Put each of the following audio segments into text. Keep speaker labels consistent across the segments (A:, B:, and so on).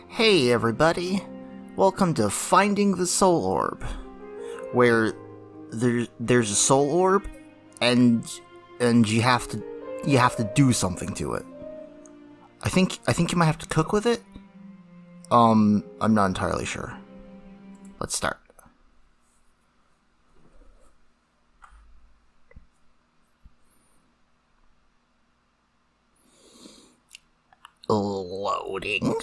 A: Hey everybody, welcome to Finding the Soul Orb, where there's a soul orb, and you have to do something to it. I think you might have to cook with it. I'm not entirely sure. Let's start. Loading.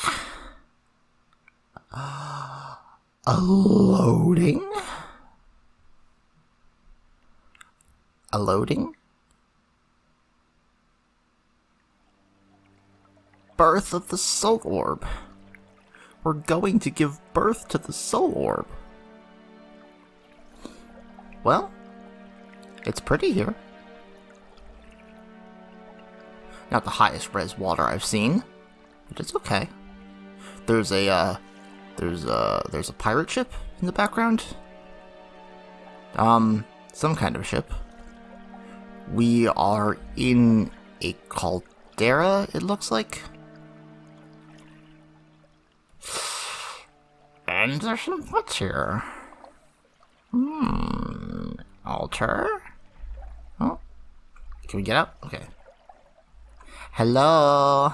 A: Loading. Loading. Birth of the Soul Orb. We're going to give birth to the Soul Orb. Well, it's pretty here. Not the highest res water I've seen, but it's okay. There's a pirate ship in the background. Some kind of ship. We are in a caldera, it looks like. And there's some what's here. Altar? Oh. Can we get up? Okay. Hello?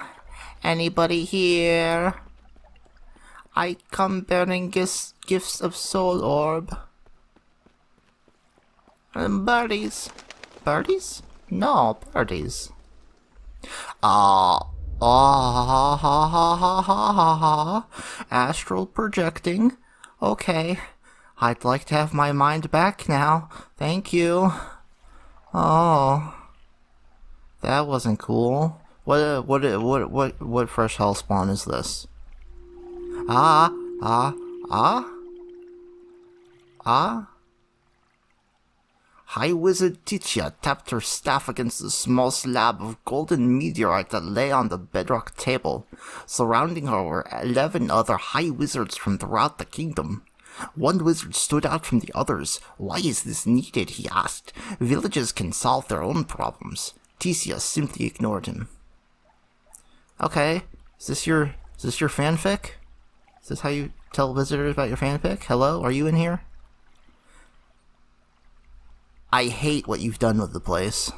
A: Anybody here? I come bearing gifts of Soul Orb. Birdies. Birdies? No, birdies. Astral projecting. Okay. I'd like to have my mind back now. Thank you. Oh. That wasn't cool. What fresh hell spawn is this? High Wizard Titia tapped her staff against the small slab of golden meteorite that lay on the bedrock table. Surrounding her were 11 other High Wizards from throughout the kingdom. One wizard stood out from the others. Why is this needed, he asked. Villages can solve their own problems. Titia simply ignored him. Okay, is this your fanfic? Is this how you tell visitors about your fanfic? Hello, are you in here? I hate what you've done with the place.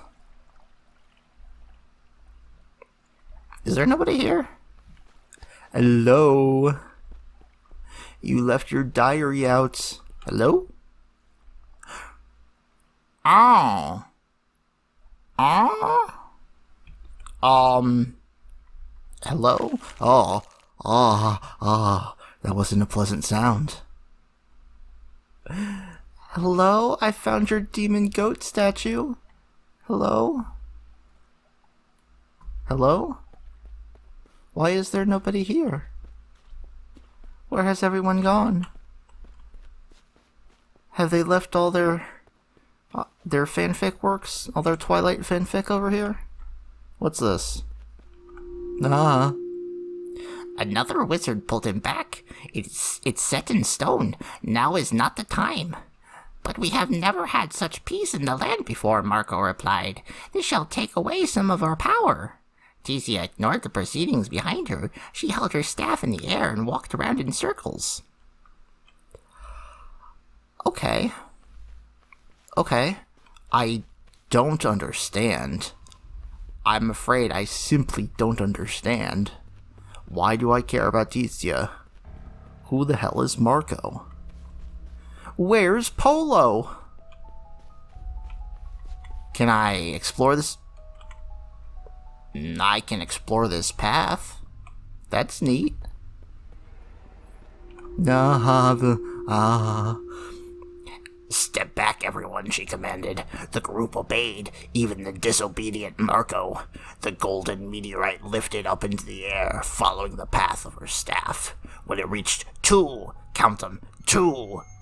A: Is there nobody here? Hello? You left your diary out. Hello? Oh. Hello? That wasn't a pleasant sound. Hello? I found your demon goat statue. Hello? Hello? Why is there nobody here? Where has everyone gone? Have they left all their fanfic works? All their Twilight fanfic over here? What's this? Another wizard pulled him back. It's set in stone. Now is not the time. But we have never had such peace in the land before, Marco replied. This shall take away some of our power. Titia ignored the proceedings behind her. She held her staff in the air and walked around in circles. Okay. I don't understand. I'm afraid I simply don't understand. Why do I care about Titia? Who the hell is Marco? Where's Polo? Can I explore this? I can explore this path. That's neat. Step back, everyone, she commanded. The group obeyed, even the disobedient Marco. The golden meteorite lifted up into the air, following the path of her staff. When it reached 2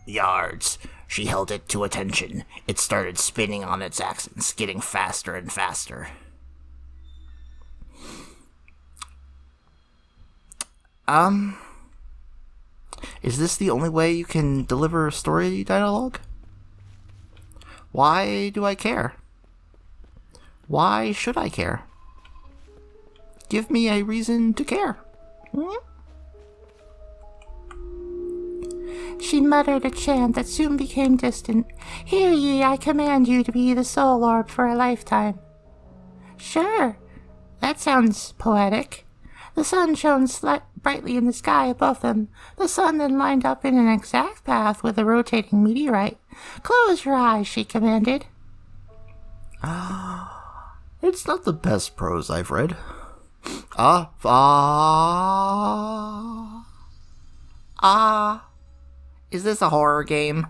A: yards, she held it to attention. It started spinning on its axis, getting faster and faster. Is this the only way you can deliver story dialogue? Why do I care? Why should I care? Give me a reason to care.
B: She muttered a chant that soon became distant. Hear ye, I command you to be the soul orb for a lifetime. Sure, that sounds poetic. The sun shone brightly in the sky above them. The sun then lined up in an exact path with a rotating meteorite. Close your eyes, she commanded.
A: It's not the best prose I've read. Is this a horror game?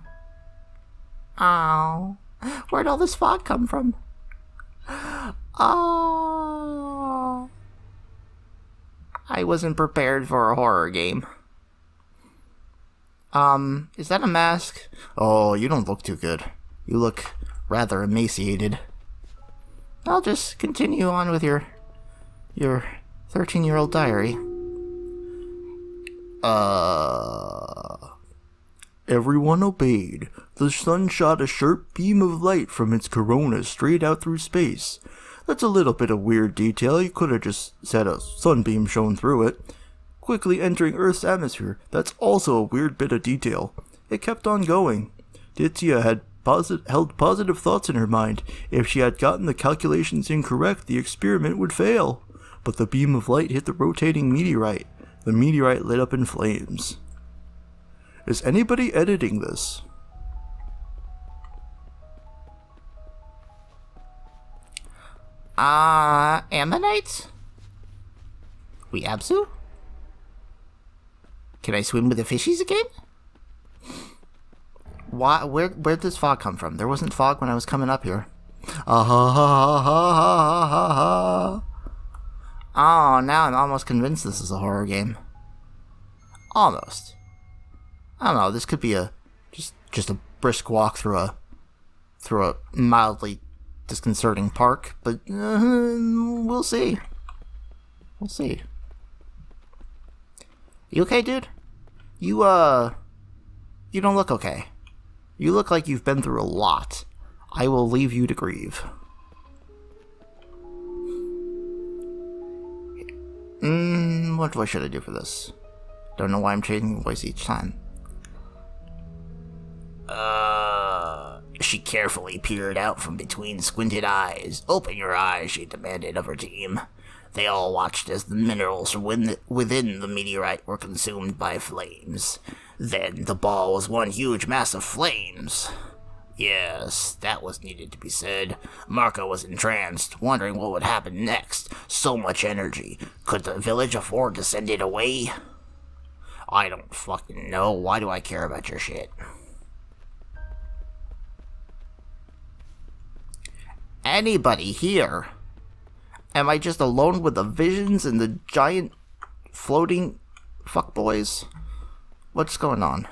B: Oh, where'd all this fog come from? Oh,
A: I wasn't prepared for a horror game. Is that a mask? Oh, you don't look too good. You look rather emaciated. I'll just continue on with your 13-year-old diary. Everyone obeyed. The sun shot a sharp beam of light from its corona straight out through space. That's a little bit of weird detail. You could have just said a sunbeam shone through it. Quickly entering Earth's atmosphere. That's also a weird bit of detail. It kept on going. Titsia had held positive thoughts in her mind. If she had gotten the calculations incorrect, the experiment would fail. But the beam of light hit the rotating meteorite. The meteorite lit up in flames. Is anybody editing this?
B: Ammonites?
A: We Absu? Can I swim with the fishies again? Why? Where'd this fog come from? There wasn't fog when I was coming up here. Oh, now I'm almost convinced this is a horror game. Almost. I don't know. This could be just a brisk walk through a mildly disconcerting park, but we'll see. We'll see. You okay, dude? You don't look okay. You look like you've been through a lot. I will leave you to grieve. What should I do for this? Don't know why I'm changing voice each time. She carefully peered out from between squinted eyes. Open your eyes, she demanded of her team. They all watched as the minerals within the meteorite were consumed by flames. Then the ball was one huge mass of flames. Yes, that was needed to be said. Marco was entranced, wondering what would happen next. So much energy. Could the village afford to send it away? I don't fucking know. Why do I care about your shit? Anybody here? Am I just alone with the visions and the giant floating fuckboys? What's going on?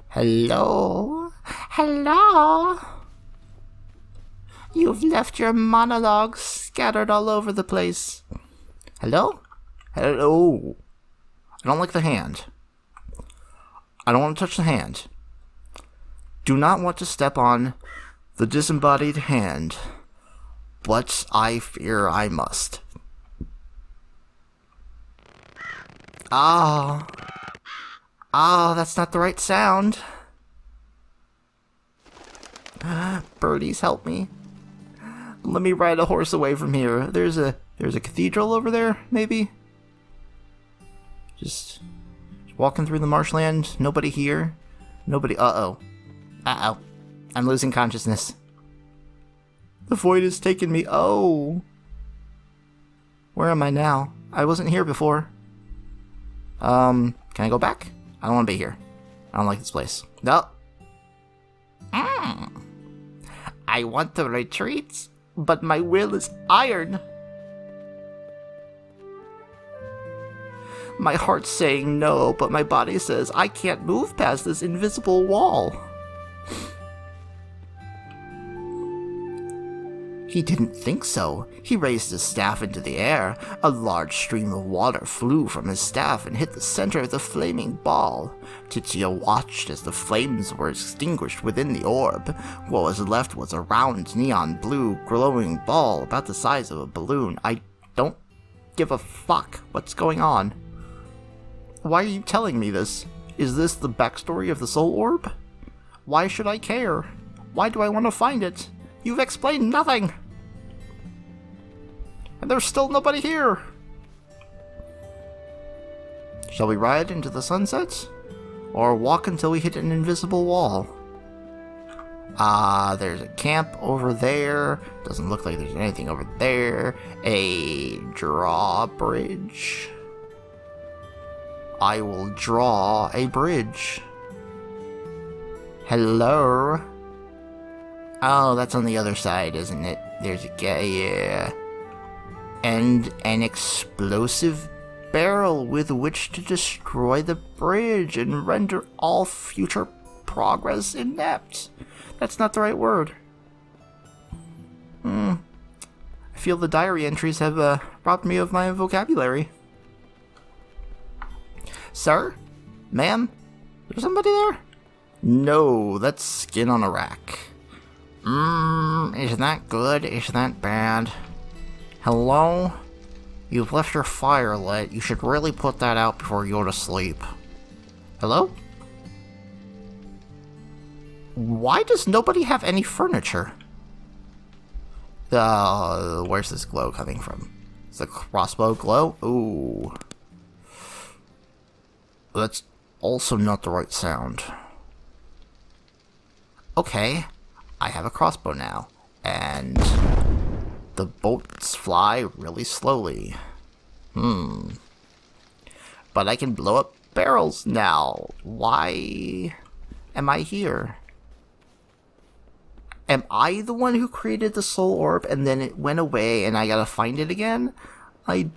A: Hello?
B: hello. You've left your monologues scattered all over the place.
A: Hello? Hello? I don't like the hand. I don't want to touch the hand. Do not want to step on the disembodied hand, but I fear I must. Oh, that's not the right sound. Birdies, help me. Let me ride a horse away from here. There's a cathedral over there, maybe? Just walking through the marshland, nobody here. Nobody, uh-oh. I'm losing consciousness. The void has taken me, oh. Where am I now? I wasn't here before. Can I go back? I don't want to be here. I don't like this place. No. I want to retreat, but my will is iron. My heart's saying no, but my body says I can't move past this invisible wall. He didn't think so. He raised his staff into the air. A large stream of water flew from his staff and hit the center of the flaming ball. Titsia watched as the flames were extinguished within the orb. What was left was a round neon blue glowing ball about the size of a balloon. I don't give a fuck what's going on. Why are you telling me this? Is this the backstory of the Soul Orb? Why should I care? Why do I want to find it? You've explained nothing! And there's still nobody here! Shall we ride into the sunset? Or walk until we hit an invisible wall? There's a camp over there. Doesn't look like there's anything over there. A drawbridge. I will draw a bridge. Hello? Oh, that's on the other side, isn't it? There's a guy, yeah. And an explosive barrel with which to destroy the bridge and render all future progress inept. That's not the right word. I feel the diary entries have robbed me of my vocabulary. Sir? Ma'am? There's somebody there? No, that's skin on a rack. Is that good? Is that bad? Hello? You've left your fire lit. You should really put that out before you go to sleep. Hello? Why does nobody have any furniture? Where's this glow coming from? Is the crossbow glow? Ooh. That's also not the right sound. Okay, I have a crossbow now, and the bolts fly really slowly. But I can blow up barrels now. Why am I here? Am I the one who created the soul orb and then it went away and I gotta find it again? I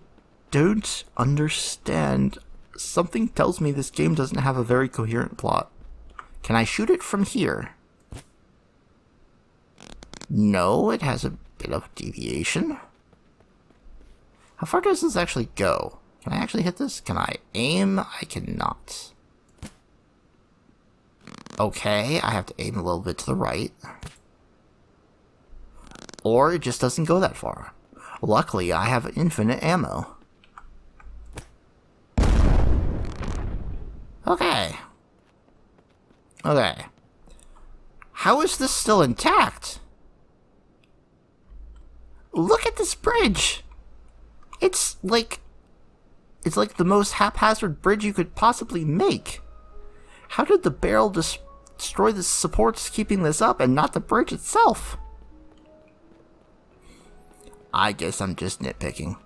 A: don't understand. Something tells me this game doesn't have a very coherent plot. Can I shoot it from here? No, it has a bit of deviation. How far does this actually go? Can I actually hit this? Can I aim? I cannot. Okay, I have to aim a little bit to the right. Or it just doesn't go that far. Luckily, I have infinite ammo. Okay. Okay. How is this still intact? Look at this bridge! It's like the most haphazard bridge you could possibly make. How did the barrel destroy the supports keeping this up and not the bridge itself? I guess I'm just nitpicking.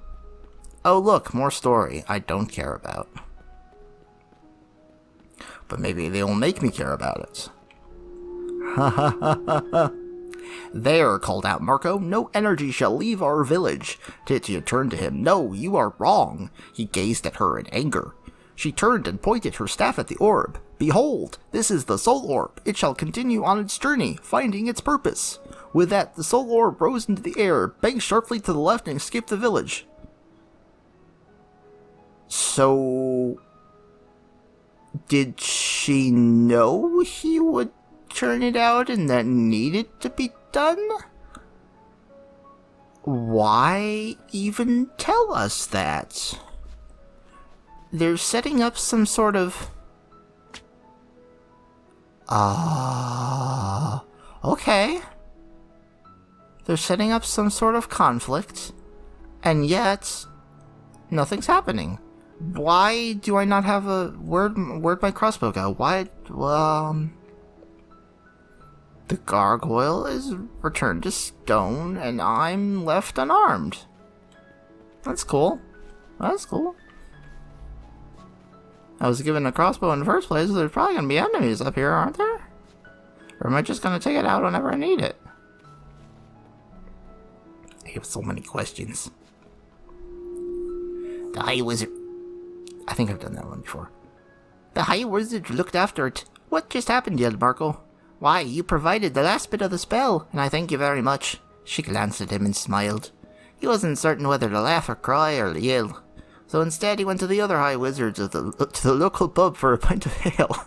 A: Oh look, more story I don't care about. But maybe they will make me care about it. Ha ha ha ha ha. There, called out Marco, no energy shall leave our village. Titia turned to him. No, you are wrong. He gazed at her in anger. She turned and pointed her staff at the orb. Behold, this is the soul orb. It shall continue on its journey, finding its purpose. With that, the soul orb rose into the air, banged sharply to the left, and escaped the village. So, did she know he would turn it out and that needed to be done? Why even tell us that? They're setting up some sort of... okay. They're setting up some sort of conflict, and yet, nothing's happening. Why do I not have a... Where'd my crossbow go? Why... The gargoyle is returned to stone, and I'm left unarmed. That's cool. That's cool. I was given a crossbow in the first place, so there's probably gonna be enemies up here, aren't there? Or am I just gonna take it out whenever I need it? I have so many questions. The High Wizard... I think I've done that one before. The High Wizard looked after it. What just happened, yelled Marco. Why, you provided the last bit of the spell, and I thank you very much. She glanced at him and smiled. He wasn't certain whether to laugh or cry or yell. So instead he went to the other High Wizards to the local pub for a pint of ale.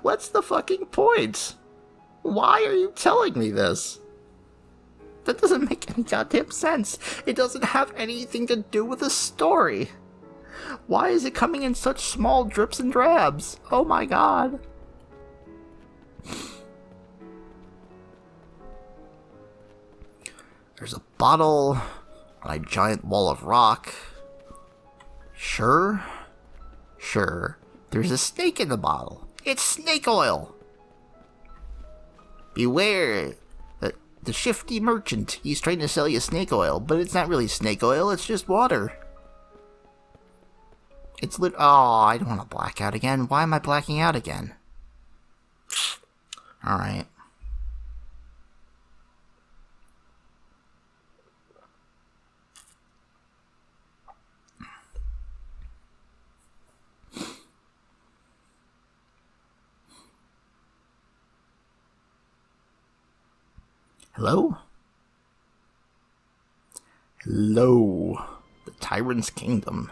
A: What's the fucking point? Why are you telling me this? That doesn't make any goddamn sense. It doesn't have anything to do with the story. Why is it coming in such small drips and drabs? Oh my god. There's a bottle on a giant wall of rock. Sure. There's a snake in the bottle. It's snake oil. Beware. The shifty merchant. He's trying to sell you snake oil, but it's not really snake oil, it's just water. It's lit. Oh, I don't want to black out again. Why am I blacking out again? Alright. Hello? Hello. The Tyrant's Kingdom.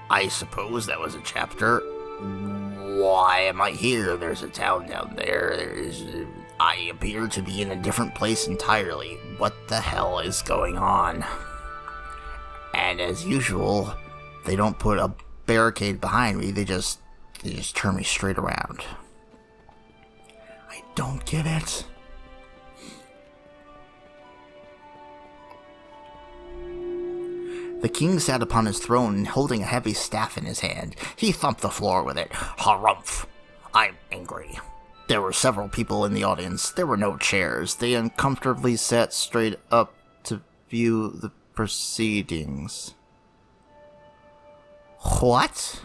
A: I suppose that was a chapter. Why am I here? There's a town down there. I appear to be in a different place entirely. What the hell is going on? And as usual, they don't put a barricade behind me. They just turn me straight around. I don't get it. The king sat upon his throne, holding a heavy staff in his hand. He thumped the floor with it. Harumph! I'm angry. There were several people in the audience. There were no chairs. They uncomfortably sat straight up to view the proceedings. What?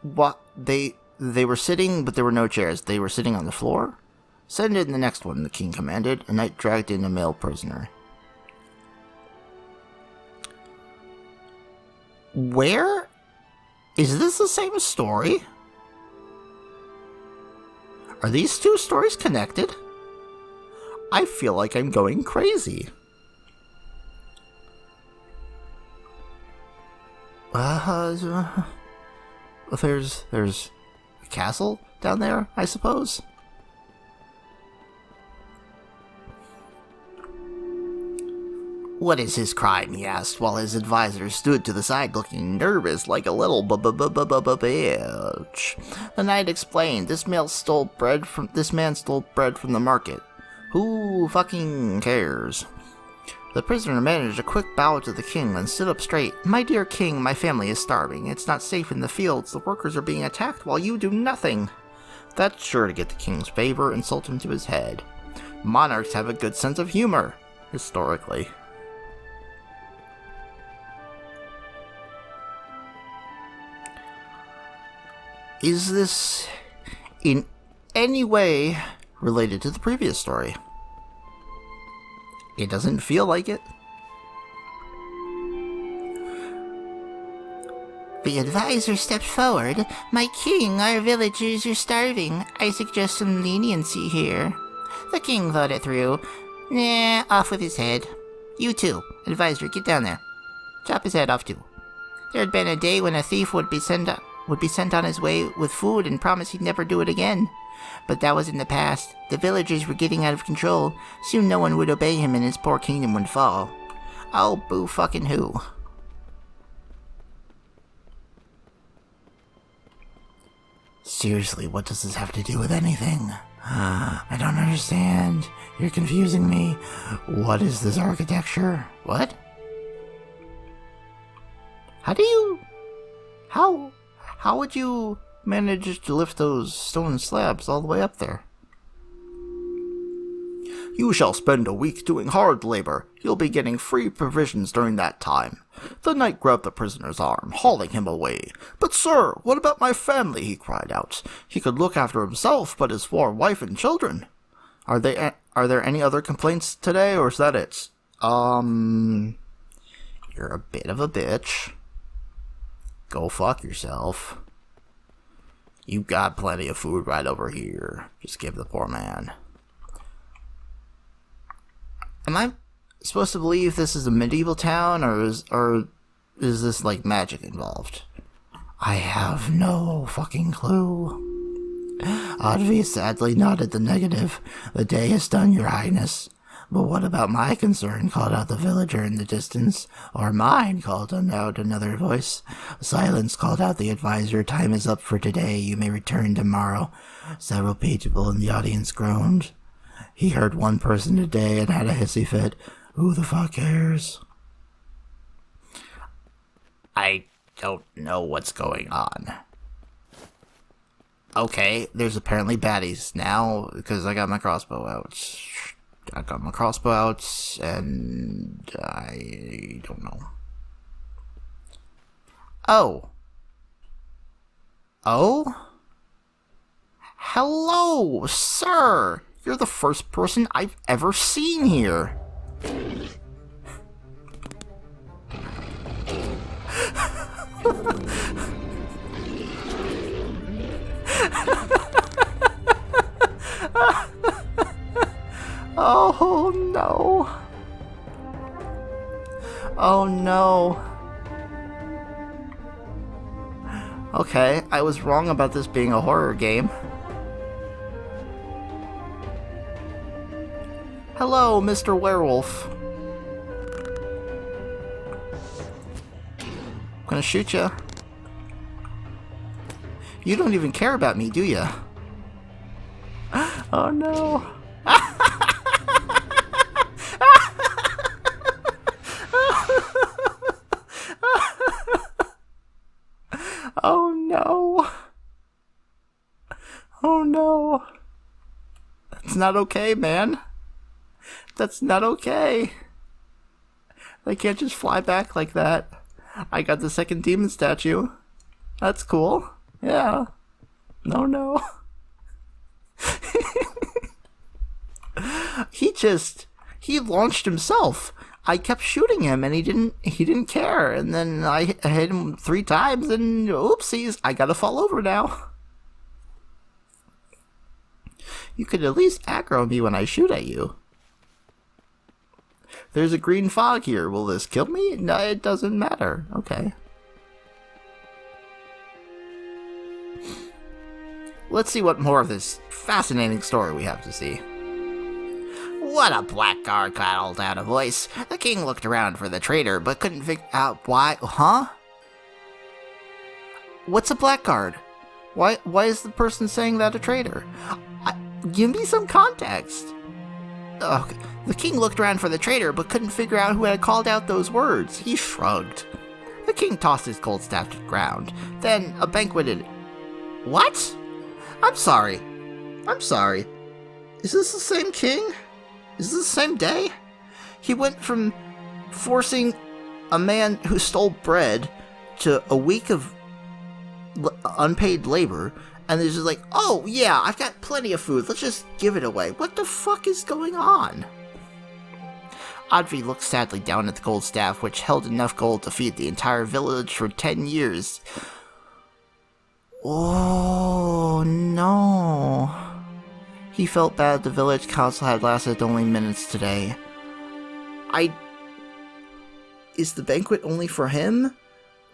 A: What? They were sitting, but there were no chairs. They were sitting on the floor? Send in the next one, the king commanded. A knight dragged in a male prisoner. Where? Is this the same story? Are these two stories connected? I feel like I'm going crazy. There's a castle down there, I suppose? What is his crime, he asked, while his advisor stood to the side looking nervous like a little bitch. The knight explained, this man stole bread from the market. Who fucking cares? The prisoner managed a quick bow to the king, then stood up straight. My dear king, my family is starving. It's not safe in the fields. The workers are being attacked while you do nothing. That's sure to get the king's favor, insult him to his head. Monarchs have a good sense of humor, historically. Is this in any way related to the previous story? It doesn't feel like it. The advisor stepped forward. My king, our villagers are starving. I suggest some leniency here. The king thought it through. Nah, off with his head. You too, advisor, get down there. Chop his head off too. There had been a day when a thief would be sent on his way with food and promise he'd never do it again. But that was in the past. The villagers were getting out of control. Soon no one would obey him and his poor kingdom would fall. Oh, boo fucking who. Seriously, what does this have to do with anything? I don't understand. You're confusing me. What is this architecture? What? How would you manage to lift those stone slabs all the way up there? You shall spend a week doing hard labor. You'll be getting free provisions during that time. The knight grabbed the prisoner's arm, hauling him away. But sir, what about my family? He cried out. He could look after himself, but his poor wife and children. Are there any other complaints today, or is that it? You're a bit of a bitch. Go fuck yourself. You've got plenty of food right over here. Just give the poor man. Am I supposed to believe this is a medieval town, or is this like magic involved? I have no fucking clue. Advi sadly nodded the negative. The day is done, your highness. But what about my concern? Called out the villager in the distance. Or mine, called out another voice. Silence, called out the advisor. Time is up for today. You may return tomorrow. Several people in the audience groaned. He heard one person a day and had a hissy fit. Who the fuck cares? I don't know what's going on. Okay, there's apparently baddies now because I got my crossbow out. And I don't know. Oh. Oh? Hello, sir! You're the first person I've ever seen here. Oh no. Oh no. Okay, I was wrong about this being a horror game. Hello, Mr. Werewolf. I'm gonna shoot ya. You don't even care about me, do ya? Oh no. Oh no. Oh no. That's not okay, man. That's not okay. They can't just fly back like that. I got the second demon statue. That's cool. Yeah. No. He launched himself. I kept shooting him and he didn't care. And then I hit him 3 times and oopsies, I gotta fall over now. You could at least aggro me when I shoot at you. There's a green fog here. Will this kill me? No, it doesn't matter. Okay. Let's see what more of this fascinating story we have to see. What a blackguard, called out a voice. The king looked around for the traitor, but couldn't figure out why. Huh? What's a blackguard? Why is the person saying that a traitor? Give me some context. Okay. The king looked around for the traitor, but couldn't figure out who had called out those words. He shrugged. The king tossed his gold staff to the ground. Then a banqueted. What? I'm sorry. Is this the same king? Is this the same day? He went from forcing a man who stole bread to a week of unpaid labor, and they're just like, oh yeah, I've got plenty of food, let's just give it away. What the fuck is going on? Advi looked sadly down at the gold staff, which held enough gold to feed the entire village for 10 years. Oh no. He felt bad the village council had lasted only minutes today. Is the banquet only for him?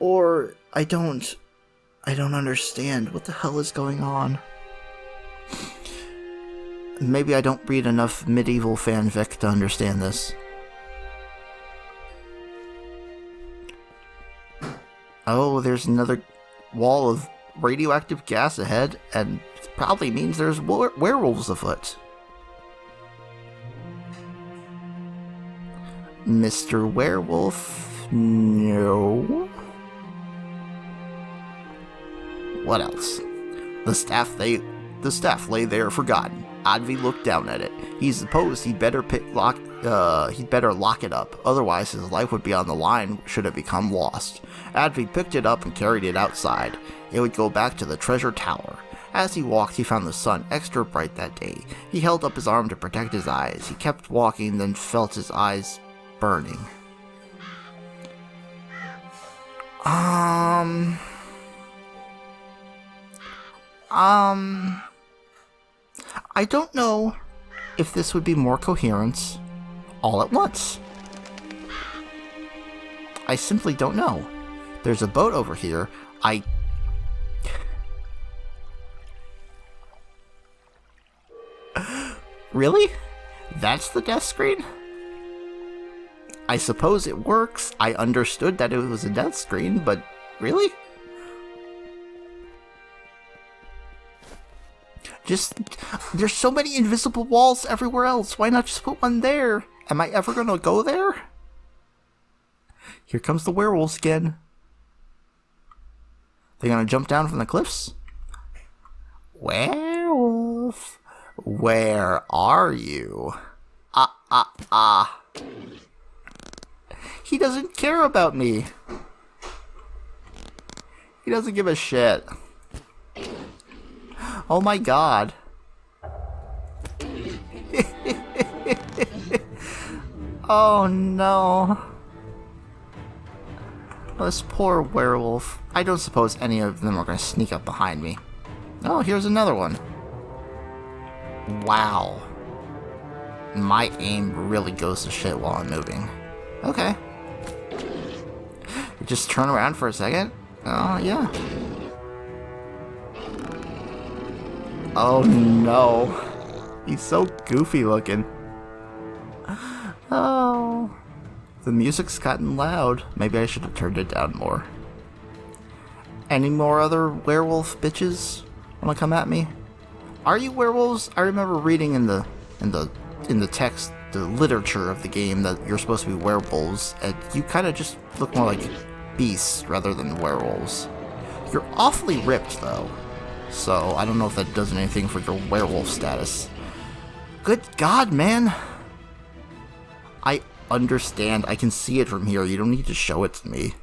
A: Or I don't understand. What the hell is going on? Maybe I don't read enough medieval fanfic to understand this. Oh, there's another wall of radioactive gas ahead, and it probably means there's werewolves afoot. Mr. Werewolf? No. What else? The staff lay there forgotten. Advi looked down at it. He supposed he'd better lock it up, otherwise his life would be on the line should it become lost. Advi picked it up and carried it outside. It would go back to the treasure tower. As he walked, he found the sun extra bright that day. He held up his arm to protect his eyes. He kept walking, then felt his eyes burning. I don't know if this would be more coherence all at once. I simply don't know. There's a boat over here. I Really? That's the death screen? I suppose it works. I understood that it was a death screen, but really? There's so many invisible walls everywhere else. Why not just put one there? Am I ever gonna go there? Here comes the werewolves again. They're gonna jump down from the cliffs? Werewolf, where are you? He doesn't care about me. He doesn't give a shit. Oh my god. Oh no. This poor werewolf. I don't suppose any of them are going to sneak up behind me. Oh, here's another one. Wow. My aim really goes to shit while I'm moving. Okay. Just turn around for a second. Oh, yeah. Oh no. He's so goofy looking. Oh. The music's gotten loud. Maybe I should have turned it down more. Any more other werewolf bitches wanna come at me? Are you werewolves? I remember reading in the text, the literature of the game, that you're supposed to be werewolves, and you kind of just look more like beasts rather than werewolves. You're awfully ripped though, so I don't know if that does anything for your werewolf status. Good God, man! I understand. I can see it from here. You don't need to show it to me.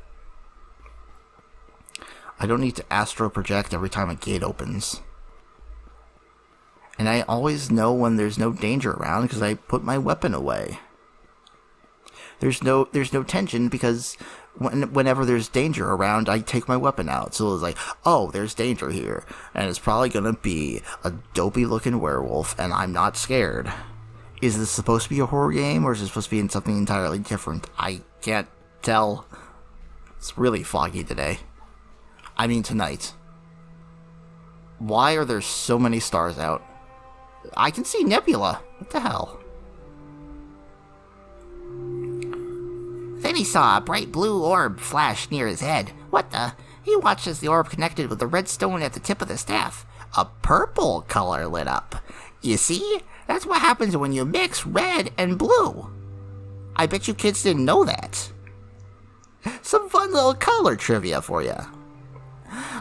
A: I don't need to astral project every time a gate opens. And I always know when there's no danger around because I put my weapon away. There's no tension because whenever there's danger around, I take my weapon out. So it's like, oh, there's danger here, and it's probably gonna be a dopey looking werewolf, and I'm not scared. Is this supposed to be a horror game, or is it supposed to be in something entirely different? I can't tell. It's really foggy today. I mean tonight. Why are there so many stars out? I can see nebula. What the hell?
B: Then he saw a bright blue orb flash near his head. What the? He watched as the orb connected with the red stone at the tip of the staff. A purple color lit up. You see? That's what happens when you mix red and blue. I bet you kids didn't know that. Some fun little color trivia for you.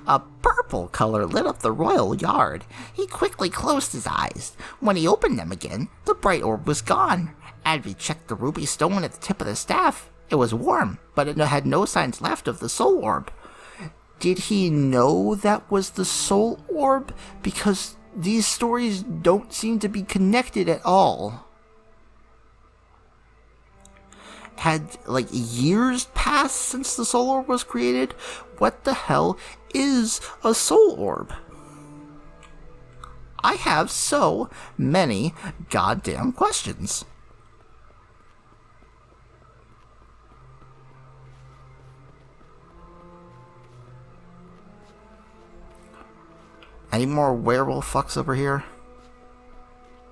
B: A purple color lit up the royal yard. He quickly closed his eyes. When he opened them again, the bright orb was gone. As he checked the ruby stone at the tip of the staff, it was warm, but it had no signs left of the soul orb. Did he know that was the soul orb? Because these stories don't seem to be connected at all. Had, like, years passed since the soul orb was created? What the hell is a soul orb? I have so many goddamn questions. Any more werewolf fucks over here?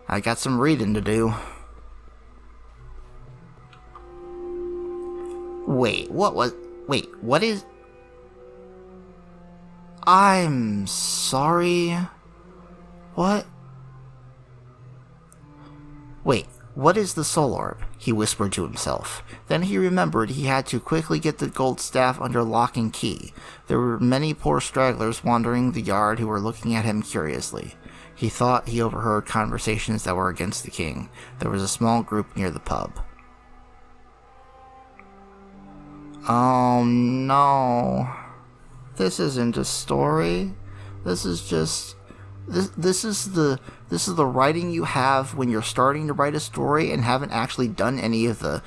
B: I got some reading to do. Wait, what is... I'm sorry. What? Wait, what is the soul orb? He whispered to himself. Then he remembered he had to quickly get the gold staff under lock and key. There were many poor stragglers wandering the yard who were looking at him curiously. He thought he overheard conversations that were against the king. There was a small group near the pub. Oh no. This isn't a story. This is just... This is the writing you have when you're starting to write a story and haven't actually done any of the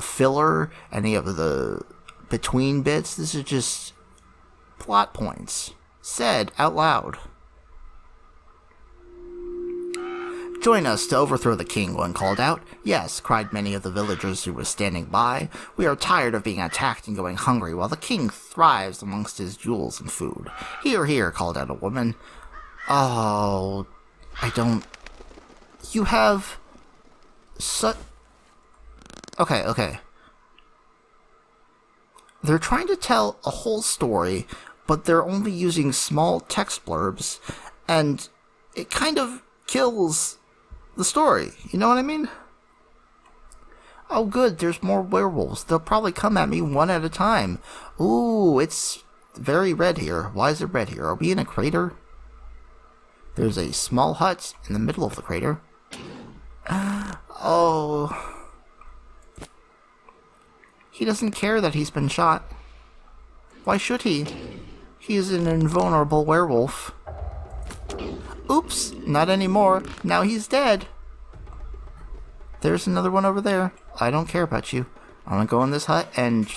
B: filler, any of the between bits. This is just plot points said out loud. Join us to overthrow the king, one called out. Yes, cried many of the villagers who were standing by. We are tired of being attacked and going hungry while the king thrives amongst his jewels and food. Hear, hear, called out a woman. Oh, I don't...
A: you have such... Okay. They're trying to tell a whole story, but they're only using small text blurbs, and it kind of kills the story. You know what I mean? Oh good, there's more werewolves. They'll probably come at me one at a time. Ooh, it's very red here. Why is it red here? Are we in a crater? There's a small hut in the middle of the crater. Oh. He doesn't care that he's been shot. Why should he? He is an invulnerable werewolf. Oops, not anymore. Now he's dead. There's another one over there. I don't care about you. I'm gonna go in this hut and...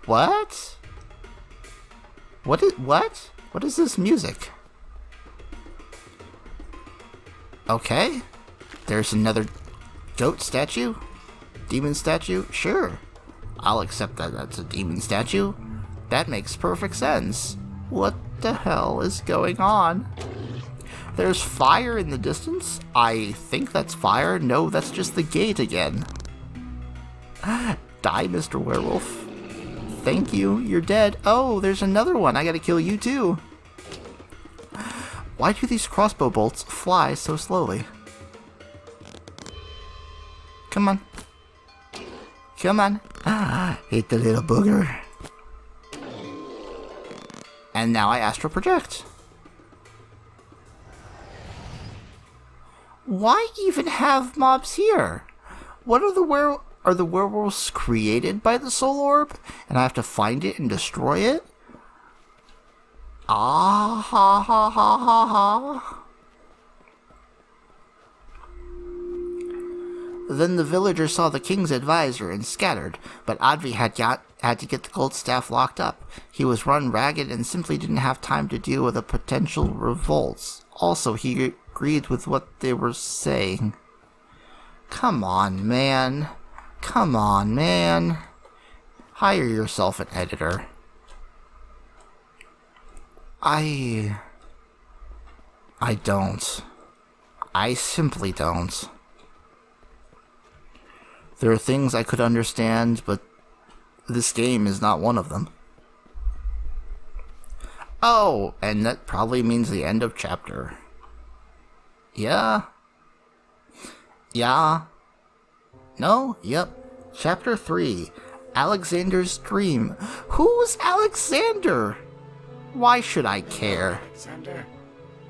A: What? What? What is this music? Okay. There's another goat statue? Demon statue? Sure. I'll accept that that's a demon statue. That makes perfect sense. What the hell is going on? There's fire in the distance. I think that's fire. No, that's just the gate again. Die, Mr. Werewolf. Thank you. You're dead. Oh, there's another one. I gotta kill you too. Why do these crossbow bolts fly so slowly? Come on. Come on. Hit the little booger. And now I astral project. Why even have mobs here? What are the werewolves created by the soul orb? And I have to find it and destroy it? Ah ha ha ha ha ha. Then the villagers saw the king's advisor and scattered, but Advi had to get the gold staff locked up. He was run ragged and simply didn't have time to deal with the potential revolts. Also, he agreed with what they were saying. Come on, man. Come on, man. Hire yourself an editor. I don't. I simply don't. There are things I could understand, but this game is not one of them. Oh, and that probably means the end of chapter. Yeah? Yeah? No? Yep. Chapter 3. Alexander's Dream. Who's Alexander? Why should I care?
C: Alexander,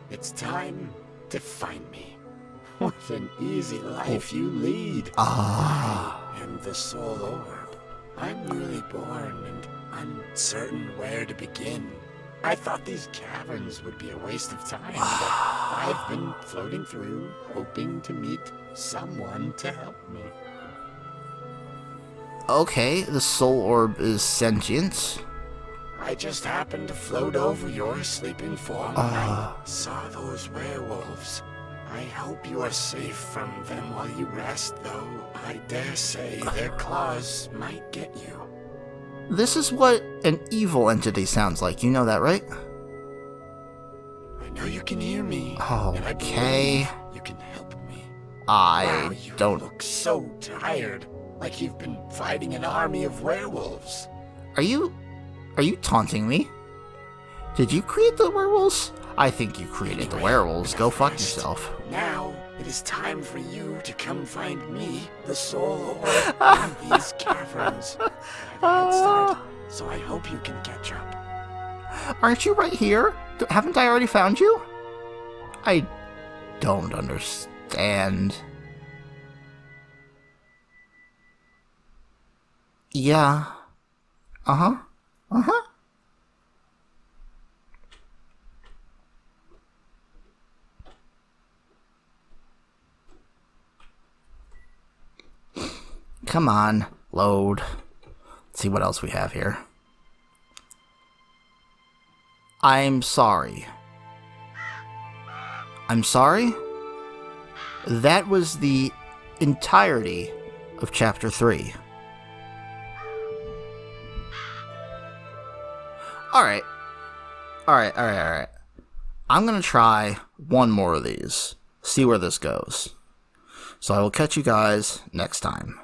C: it's time to find me. What an easy life you lead. I am the soul orb. I'm newly born and uncertain where to begin. I thought these caverns would be a waste of time, but I've been floating through, hoping to meet someone to help me.
A: Okay, the soul orb is sentient.
C: I just happened to float over your sleeping form and I saw those werewolves. I hope you are safe from them while you rest, though I dare say their claws might get you.
A: This is what an evil entity sounds like. You know that, right?
C: I know you can hear me. And I
A: Okay.
C: believe you can help me.
A: I
C: Wow, you
A: don't...
C: look so tired, like you've been fighting an army of werewolves.
A: Are you taunting me? Did you create the werewolves? I think you created the werewolves. Go fuck yourself.
C: Now it is time for you to come find me, the soul orb, in these caverns. I've a head start, so I hope you can catch up.
A: Aren't you right here? Haven't I already found you? I don't understand. Yeah. Uh-huh. Uh-huh. Come on, load. Let's see what else we have here. I'm sorry. I'm sorry? That was the entirety of chapter 3. Alright. I'm going to try one more of these, see where this goes. So I will catch you guys next time.